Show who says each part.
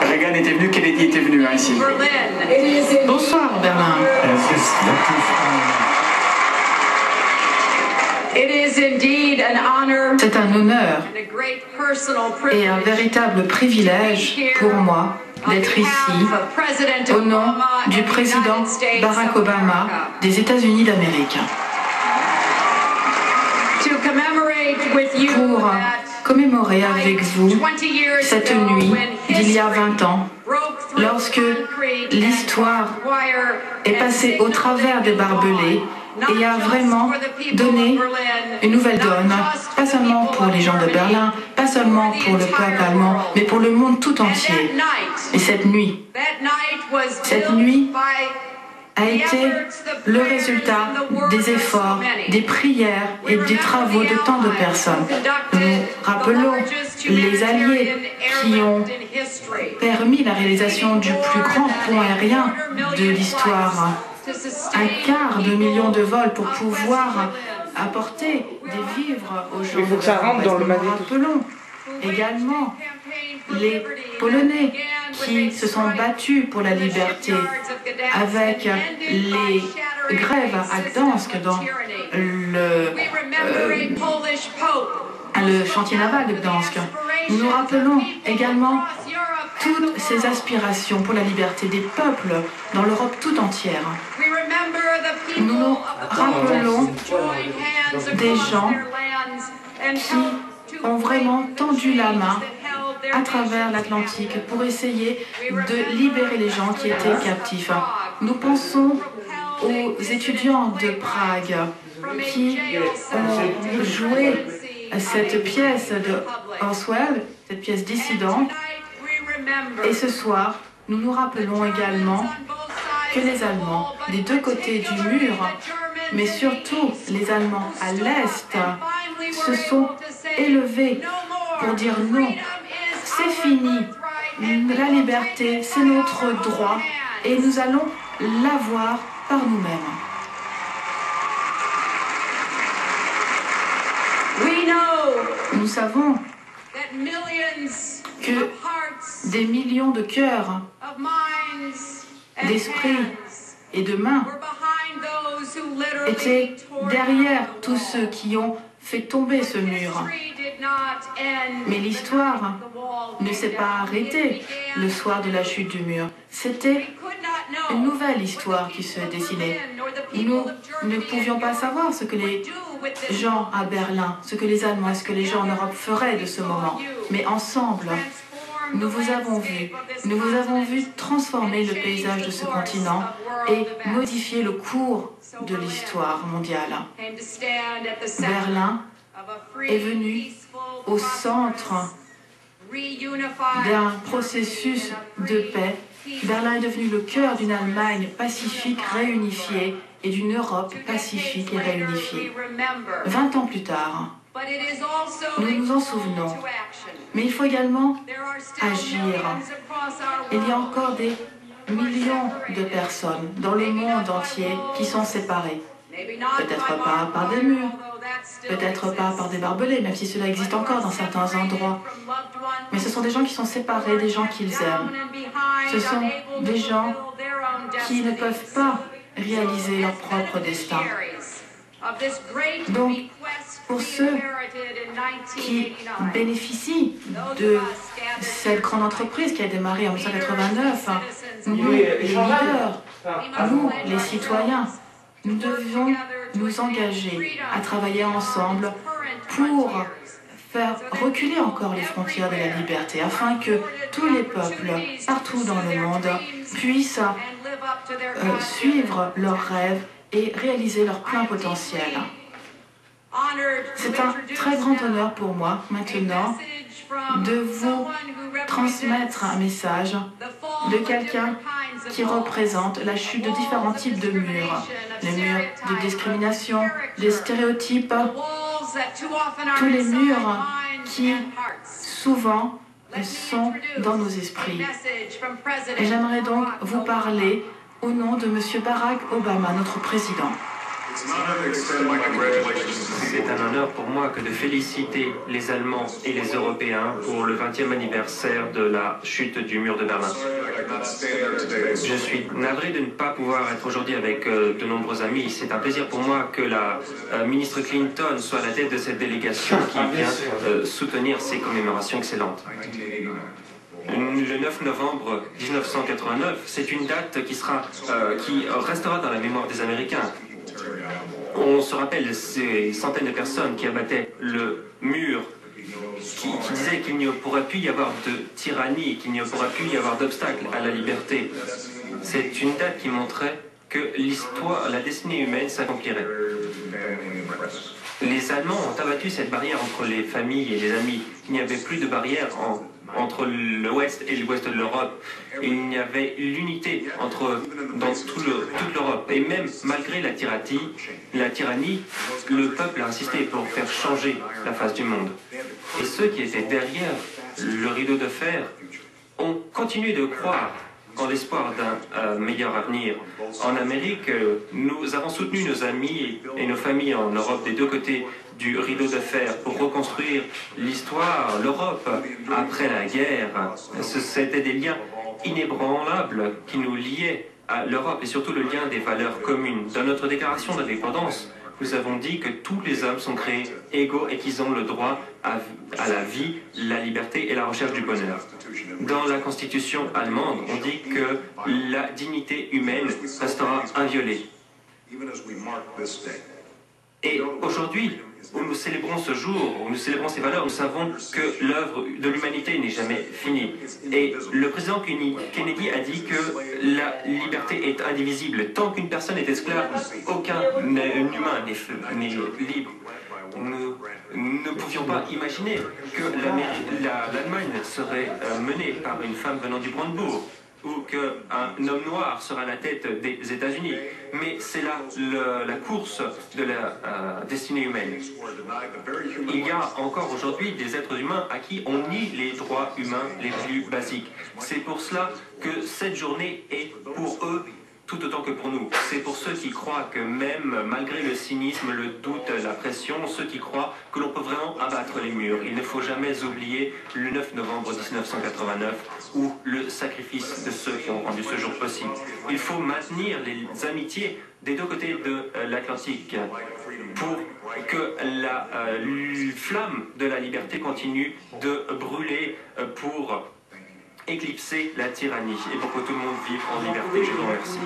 Speaker 1: Reagan était venu, Kennedy était venu ici.
Speaker 2: Bonsoir Berlin. C'est un honneur et un véritable privilège pour moi d'être ici au nom du président Barack Obama des États-Unis d'Amérique. Pour commémorer avec vous cette nuit d'il y a 20 ans, lorsque l'histoire est passée au travers des barbelés et a vraiment donné une nouvelle donne, pas seulement pour les gens de Berlin, pas seulement pour le peuple allemand, mais pour le monde tout entier. Et cette nuit a été le résultat des efforts, des prières et des travaux de tant de personnes. Nous rappelons les alliés qui ont permis la réalisation du plus grand pont aérien de l'histoire. 1/4 million de vols pour pouvoir apporter des vivres aux gens.
Speaker 3: Il faut que ça rentre dans le
Speaker 2: Nous rappelons également les Polonais qui se sont battus pour la liberté avec les grèves à Gdansk dans le chantier naval de Gdansk. Nous nous rappelons également toutes ces aspirations pour la liberté des peuples dans l'Europe tout entière. Nous nous rappelons des gens qui ont vraiment tendu la main à travers l'Atlantique pour essayer de libérer les gens qui étaient captifs. Nous pensons aux étudiants de Prague qui ont joué cette pièce de Orwell, cette pièce dissidente. Et ce soir, nous nous rappelons également que les Allemands, des deux côtés du mur, mais surtout les Allemands à l'Est, se sont élevés pour dire non, c'est fini, la liberté, c'est notre droit, et nous allons l'avoir par nous-mêmes. Nous savons que des millions de cœurs, d'esprits et de mains étaient derrière tous ceux qui ont fait tomber ce mur. Mais l'histoire ne s'est pas arrêtée le soir de la chute du mur. C'était une nouvelle histoire qui se dessinait. Nous ne pouvions pas savoir ce que les gens à Berlin, ce que les Allemands, ce que les gens en Europe feraient de ce moment. Mais ensemble, nous vous avons vu transformer le paysage de ce continent et modifier le cours de l'histoire mondiale. Berlin est venu au centre d'un processus de paix. Berlin est devenu le cœur d'une Allemagne pacifique réunifiée et d'une Europe pacifique et réunifiée. 20 ans plus tard, nous nous en souvenons. Mais il faut également agir. Il y a encore des millions de personnes dans le monde entier qui sont séparées. Peut-être pas par des murs, peut-être pas par des barbelés, même si cela existe encore dans certains endroits. Mais ce sont des gens qui sont séparés des gens qu'ils aiment. Ce sont des gens qui ne peuvent pas réaliser leur propre destin. Donc, pour ceux qui bénéficient de cette grande entreprise qui a démarré en 1989, nous, les leaders, nous, les citoyens, nous devions nous engager à travailler ensemble pour faire reculer encore les frontières de la liberté, afin que tous les peuples, partout dans le monde, puissent suivre leurs rêves et réaliser leur plein potentiel. C'est un très grand honneur pour moi, maintenant, de vous transmettre un message de quelqu'un qui représente la chute de différents types de murs. Les murs de discrimination, des stéréotypes, tous les murs qui, souvent, sont dans nos esprits. Et j'aimerais donc vous parler au nom de M. Barack Obama, notre président.
Speaker 3: C'est un honneur pour moi que de féliciter les Allemands et les Européens pour le 20e anniversaire de la chute du mur de Berlin. Je suis navré de ne pas pouvoir être aujourd'hui avec de nombreux amis. C'est un plaisir pour moi que la ministre Clinton soit à la tête de cette délégation qui vient soutenir ces commémorations excellentes. Le 9 novembre 1989, c'est une date qui restera dans la mémoire des Américains. On se rappelle ces centaines de personnes qui abattaient le mur, qui disaient qu'il ne pourrait plus y avoir de tyrannie, qu'il ne pourrait plus y avoir d'obstacle à la liberté. C'est une date qui montrait que l'histoire, la destinée humaine s'accomplirait. Les Allemands ont abattu cette barrière entre les familles et les amis. Il n'y avait plus de barrière entre l'Ouest et l'Ouest de l'Europe. Il y avait l'unité dans toute l'Europe. Et même malgré la tyrannie, le peuple a insisté pour faire changer la face du monde. Et ceux qui étaient derrière le rideau de fer ont continué de croire en l'espoir d'un meilleur avenir. En Amérique, nous avons soutenu nos amis et nos familles en Europe des deux côtés du rideau de fer pour reconstruire l'histoire, l'Europe après la guerre. C'était des liens inébranlables qui nous liaient à l'Europe et surtout le lien des valeurs communes. Dans notre déclaration d'indépendance, nous avons dit que tous les hommes sont créés égaux et qu'ils ont le droit à la vie, la liberté et la recherche du bonheur. Dans la constitution allemande, on dit que la dignité humaine restera inviolée. Et aujourd'hui, où nous célébrons ce jour, où nous célébrons ces valeurs, nous savons que l'œuvre de l'humanité n'est jamais finie. Et le président Kennedy a dit que la liberté est indivisible. Tant qu'une personne est esclave, aucun humain n'est libre. Nous ne pouvions pas imaginer que l'Allemagne serait menée par une femme venant du Brandebourg, ou qu'un homme noir sera à la tête des États-Unis. Mais c'est là la course de la destinée humaine. Il y a encore aujourd'hui des êtres humains à qui on nie les droits humains les plus basiques. C'est pour cela que cette journée est pour eux tout autant que pour nous. C'est pour ceux qui croient que même malgré le cynisme, le doute, la pression, ceux qui croient que l'on peut vraiment abattre les murs. Il ne faut jamais oublier le 9 novembre 1989 ou le sacrifice de ceux qui ont rendu ce jour possible. Il faut maintenir les amitiés des deux côtés de l'Atlantique pour que la flamme de la liberté continue de brûler pour éclipser la tyrannie et pour que tout le monde vive en liberté. Je vous remercie.